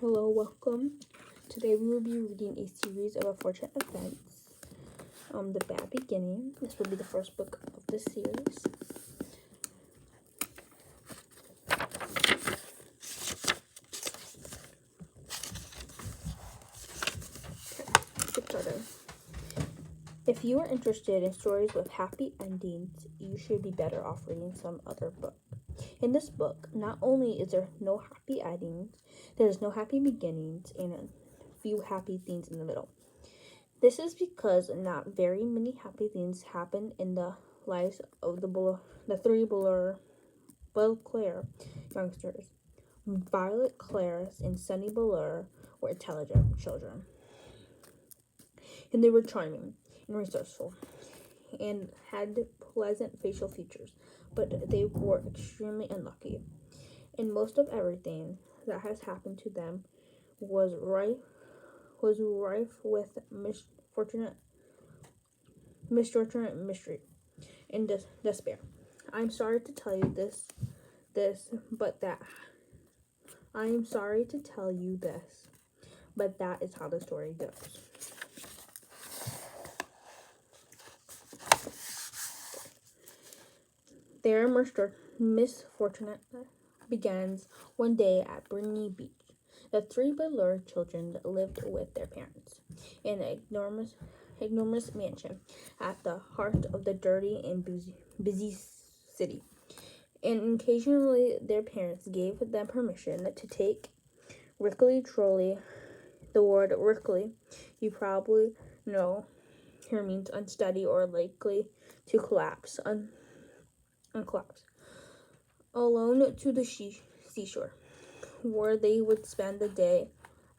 Hello, welcome. Today we will be reading a series of unfortunate events. The Bad Beginning. This will be the first book of this series. Let's get started. If you are interested in stories with happy endings, you should be better off reading some other book. In this book, not only is there no happy endings, there's no happy beginnings and a few happy things in the middle. This is because not very many happy things happen in the lives of the three Beauclair youngsters. Violet, Clarence, and Sunny Belair were intelligent children, and they were charming and resourceful, and had pleasant facial features, but they were extremely unlucky. And most of everything that has happened to them was rife with misfortune, mystery, and despair. I'm sorry to tell you this, but that. I am sorry to tell you this, but that is how the story goes. Their misfortune begins one day at Brittany Beach. The three Belair children lived with their parents in an enormous mansion at the heart of the dirty and busy city. And occasionally their parents gave them permission to take Rickly Trolley. The word Rickly, you probably know, here means unsteady or likely to collapse. Collapse. Alone to the seashore, where they would spend the day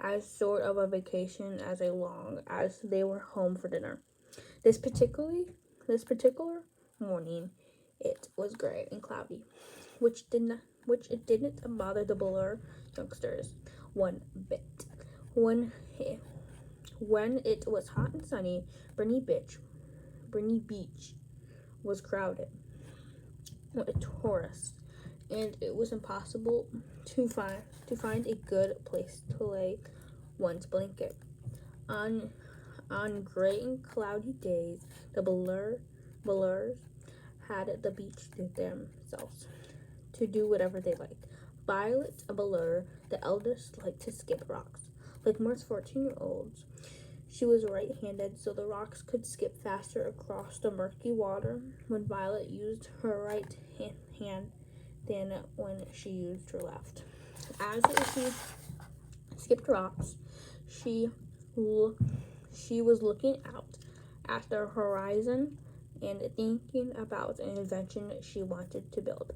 as sort of a vacation as long as they were home for dinner. This particular morning, it was gray and cloudy, which it didn't bother the Belair youngsters one bit. When it was hot and sunny, Brittany Beach was crowded with tourists, and it was impossible to find a good place to lay one's blanket. On gray and cloudy days, the Belairs had the beach to themselves to do whatever they liked. Violet Belair, the eldest, liked to skip rocks. Like most 14-year-olds, she was right-handed, so the rocks could skip faster across the murky water when Violet used her right hand than when she used her left. As she skipped rocks, she was looking out at the horizon and thinking about an invention she wanted to build.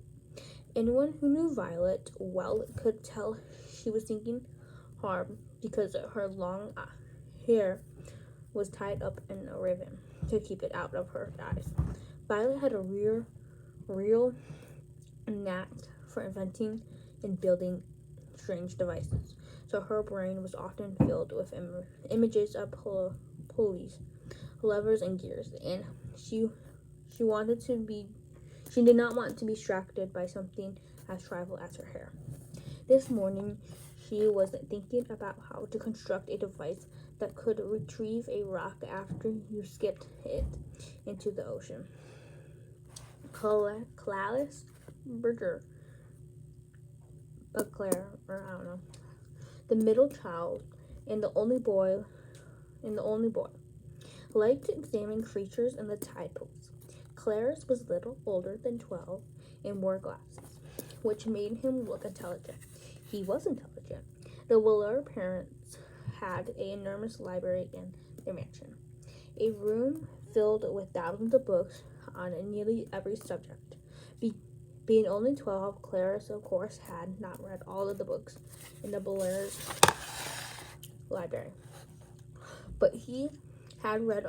Anyone who knew Violet well could tell she was thinking hard because her long hair was tied up in a ribbon to keep it out of her eyes. Violet had a real knack for inventing and building strange devices, so her brain was often filled with images of pulleys, levers, and gears, and she did not want to be distracted by something as trivial as her hair. This morning, she was thinking about how to construct a device that could retrieve a rock after you skipped it into the ocean. Clarice Beauclair, the middle child and the only boy, liked to examine creatures in the tide pools. Clarence was little older than 12 and wore glasses, which made him look intelligent. He was intelligent. The Belair parents had an enormous library in their mansion, a room filled with thousands of books on nearly every subject. Being only 12, Clarence, of course, had not read all of the books in the Belair's library, but he had read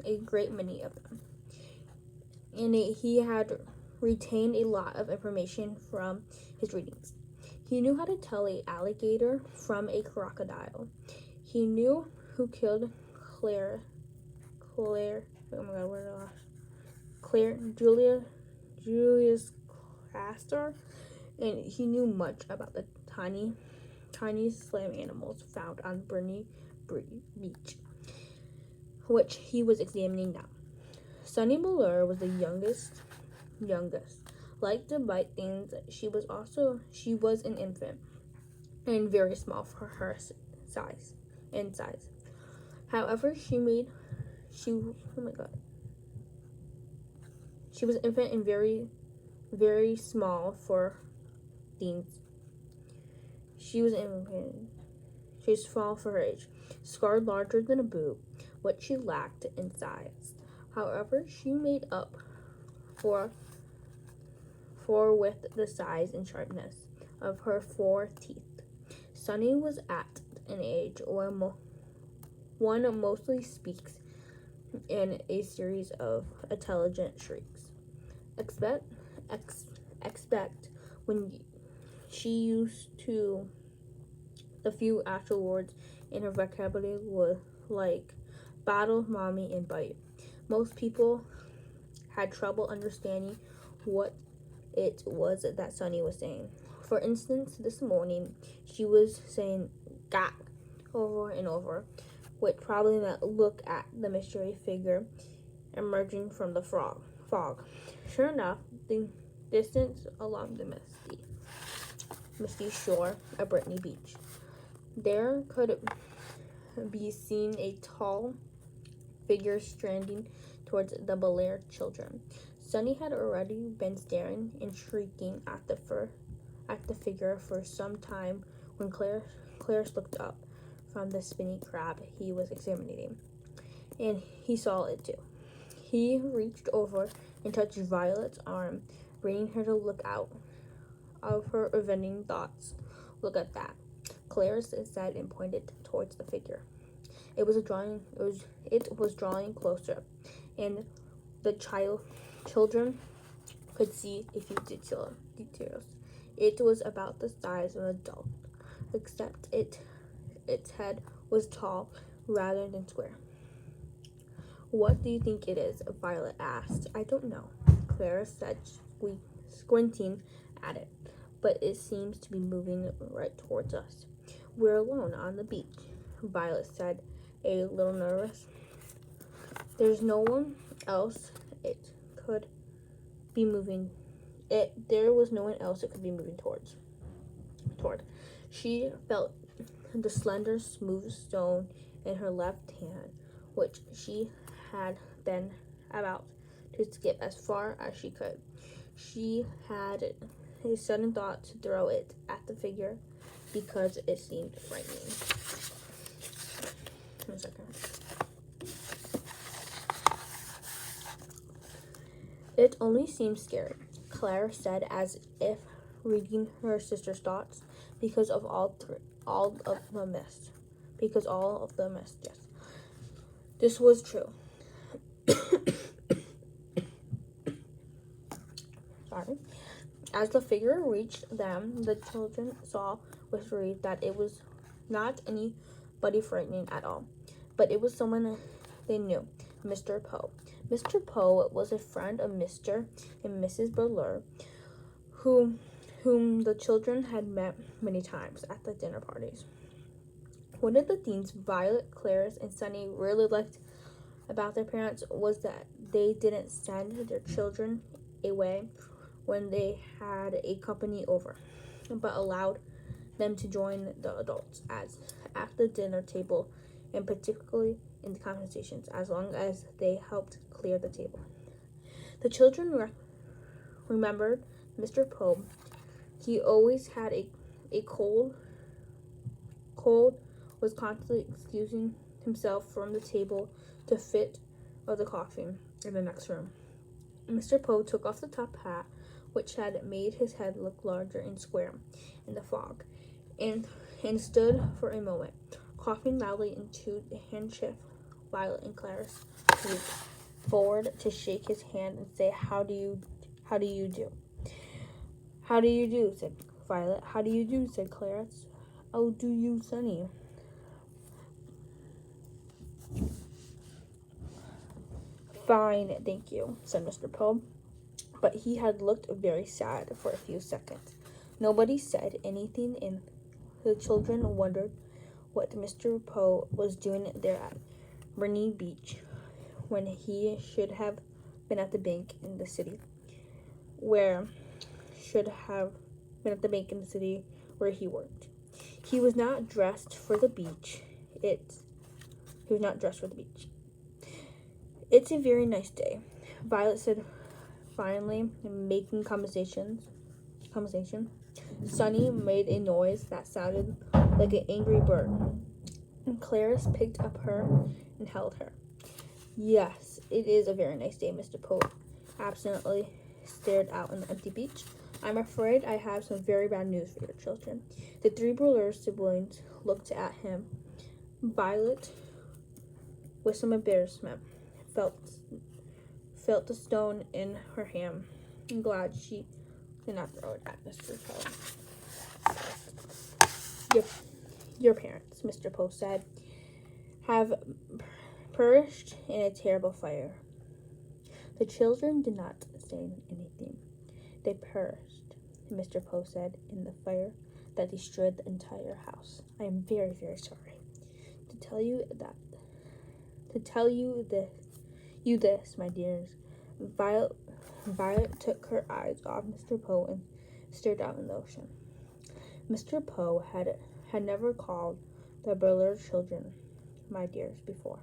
a great many of them, and he had retained a lot of information from his readings. He knew how to tell an alligator from a crocodile. He knew who killed Julius Castor, and he knew much about the tiny tiny slam animals found on Brittany Beach, which he was examining now. Sunny Ballure was the youngest. Like to bite things, she was an infant and very small for her size. However, she oh my god. She was an infant and very small for things. She was an infant. She was small for her age, scarred larger than a boot, what she lacked in size. However, she made up for with the size and sharpness of her 4 teeth. Sunny was at an age where one mostly speaks in a series of intelligent shrieks. Expect when she used to the few actual words in her vocabulary were like battle, mommy, and bite. Most people had trouble understanding what it was that Sunny was saying. For instance, this morning she was saying "gak" over and over, which probably meant look at the mystery figure emerging from the fog. Sure enough, the distance along the misty shore of Brittany Beach, there could be seen a tall figure stranding towards the Ballure children. Sunny had already been staring and shrieking at the figure for some time when Clarence looked up from the spinning crab he was examining, and he saw it too. He reached over and touched Violet's arm, bringing her to look out of her avenging thoughts. Look at that, Clarence said and pointed towards the figure. It was drawing closer, and the children could see a few details. It was about the size of an adult, except its head was tall rather than square. What do you think it is? Violet asked. I don't know, Clara said, squinting at it, but it seems to be moving right towards us. We're alone on the beach, Violet said, a little nervous. There's no one else it could be moving. There was no one else it could be moving toward. She felt the slender, smooth stone in her left hand, which she had been about to skip as far as she could. She had a sudden thought to throw it at the figure because it seemed frightening. 1 second. It only seems scary, Clara said, as if reading her sister's thoughts, because all of the mist. Yes. This was true. Sorry. As the figure reached them, the children saw with relief that it was not anybody frightening at all, but it was someone they knew, Mr. Poe. Mr. Poe was a friend of Mr. and Mrs. Ballure, whom the children had met many times at the dinner parties. One of the things Violet, Clarence, and Sunny really liked about their parents was that they didn't send their children away when they had a company over, but allowed them to join the adults at the dinner table, and particularly in the conversations, as long as they helped clear the table. The children remembered Mr. Poe. He always had a cold, was constantly excusing himself from the table to fit of the coffee in the next room. Mr. Poe took off the top hat, which had made his head look larger and square in the fog, and stood for a moment, coughing loudly into the handkerchief. Violet and Clarence moved forward to shake his hand and say, How do you do? How do you do? Said Violet. How do you do? Said Clarence. Oh, do you, Sunny? Fine, thank you, said Mr. Poe. But he had looked very sad for a few seconds. Nobody said anything, and The children wondered what Mr. Poe was doing there at Brittany Beach when he should have been at the bank in the city where he worked. He was not dressed for the beach. He was not dressed for the beach. It's a very nice day, Violet said, finally making conversation. Sunny made a noise that sounded like an angry bird, and Clarice picked up her and held her. Yes, it is a very nice day, Mr. Poe absently stared out on the empty beach. I'm afraid I have some very bad news for your children. The three Bruleur siblings looked at him. Violet, with some embarrassment, felt the stone in her hand, and glad she did not throw it at Mr. Poe. Your parents, Mr. Poe said, have perished in a terrible fire. The children did not say anything. They perished, Mr. Poe said, in the fire that destroyed the entire house. I am very, very sorry to tell you this, my dears. Violet took her eyes off Mr. Poe and stared out in the ocean. Mr. Poe had never called the Bruleur children my dears before.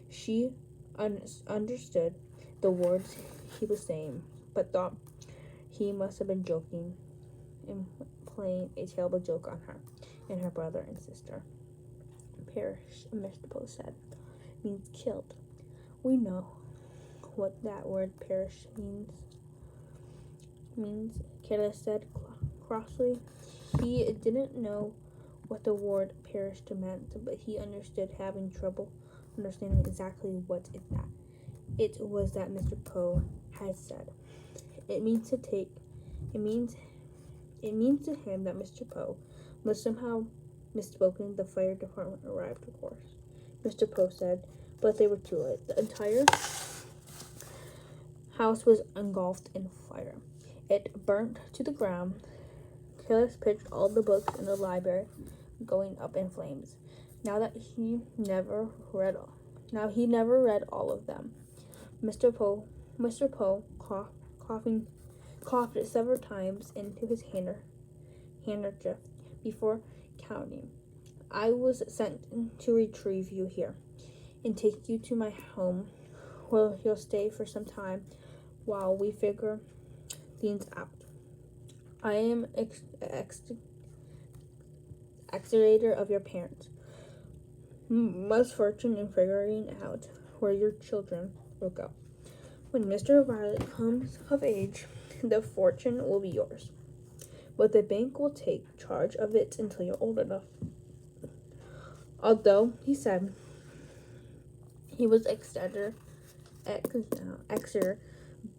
She understood the words he was saying, but thought he must have been joking and playing a terrible joke on her and her brother and sister. Perish, Mr. Poe said, means killed. We know what that word perish means, Kayla said crossly. He didn't know what the word perished meant, but he understood having trouble understanding exactly what it was that Mr. Poe had said. It means to him that Mr. Poe must somehow misspoken. The fire department arrived, of course, Mr. Poe said, but they were too late. The entire house was engulfed in fire. It burnt to the ground. Careless pitched all the books in the library, going up in flames. He never read all of them. Mr. Poe coughed several times into his handkerchief before counting. I was sent to retrieve you here and take you to my home, where you'll stay for some time while we figure things out. I am executor of your parents. Much fortune in figuring out where your children will go. When Mr. Violet comes of age, the fortune will be yours, but the bank will take charge of it until you're old enough. Although he said he was Exeter,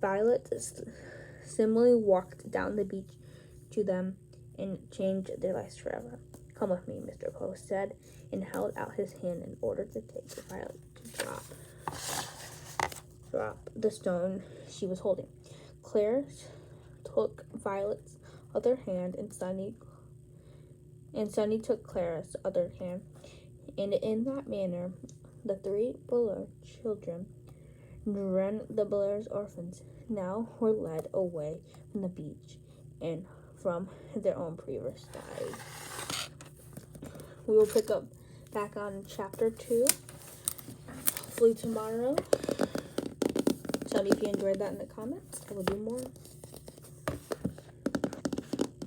Violet similarly walked down the beach to them and changed their lives forever. Come with me, Mr. Poe said, and held out his hand in order to take Violet to drop the stone she was holding. Claire took Violet's other hand, and Sunny took Clara's other hand, and in that manner, the three Bruleur children, the Bruleur orphans, now were led away from the beach and from their own previous lives. We will pick up back on chapter 2, hopefully tomorrow. Tell me if you enjoyed that in the comments. I will do more.